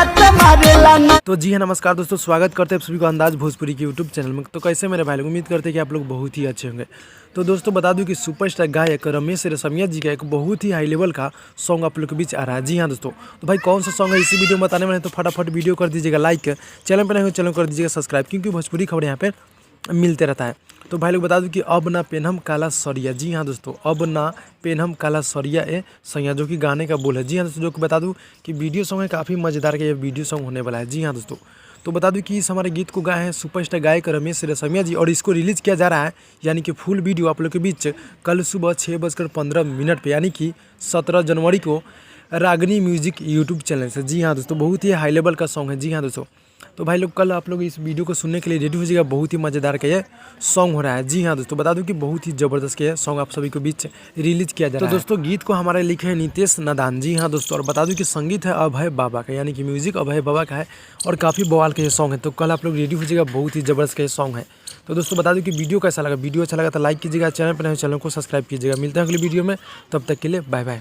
तो जी हाँ, नमस्कार दोस्तों, स्वागत करते हैं सभी को अंदाज भोजपुरी की यूट्यूब चैनल में। तो कैसे मेरे भाई लोग, उम्मीद करते हैं कि आप लोग बहुत ही अच्छे होंगे। तो दोस्तों बता दूं कि सुपरस्टार गायक रमेश रेशमिया जी का एक बहुत ही हाई लेवल का सॉन्ग आप लोग के बीच आ रहा है। जी हाँ दोस्तों, तो भाई कौन सा सॉन्ग है इसी वीडियो में बताने वाले हैं, तो फटाफट वीडियो कर दीजिएगा लाइक, चैनल पर नहीं हो चैनल कर दीजिएगा सब्सक्राइब, क्योंकि भोजपुरी खबर यहाँ पे मिलते रहता है। तो भाई लोग बता दूं कि अब ना पेनहम काला सरिया। जी हाँ दोस्तों, अब ना पेनहम काला सरिया ए सैया, जो कि गाने का बोल है। जी हाँ दोस्तों, जो कि बता दूं कि वीडियो सॉन्ग है काफ़ी मज़ेदार का, ये वीडियो सॉन्ग होने वाला है। जी हाँ दोस्तों, तो बता दूं कि इस हमारे गीत को गाए हैं सुपरस्टार गायक रमेश रेशमिया जी, और इसको रिलीज़ किया जा रहा है, यानी कि फुल वीडियो आप लोग के बीच कल सुबह 6:15 पर, यानी कि 17 जनवरी को रागनी म्यूजिक यूट्यूब चैनल से। जी हाँ दोस्तों, बहुत ही हाई लेवल का सॉन्ग है। जी हाँ दोस्तों, तो भाई लोग कल आप लोग इस वीडियो को सुनने के लिए रेडी हो जाइएगा, बहुत ही मज़ेदार का ये सॉन्ग हो रहा है। जी हाँ दोस्तों, बता दूं कि बहुत ही ज़बरदस्त का ये सॉन्ग आप सभी के बीच रिलीज किया जा रहा है। तो दोस्तों गीत को हमारे लिखे हैं नितेश नादान। जी हाँ दोस्तों, और बता दूं कि संगीत है अभय बाबा का, यानी कि म्यूजिक अभय बाबा का है, और काफ़ी बवाल का ये सॉन्ग है। तो कल आप लोग रेडी हो जाइएगा, बहुत ही ज़बरदस्त का ये सॉन्ग है। तो दोस्तों बता दूं कि वीडियो कैसा लगा, वीडियो अच्छा लगा तो लाइक कीजिएगा, चैनल पर नहीं चैनल को सब्सक्राइब कीजिएगा। मिलते हैं अगली वीडियो में, तब तक के लिए बाय बाय।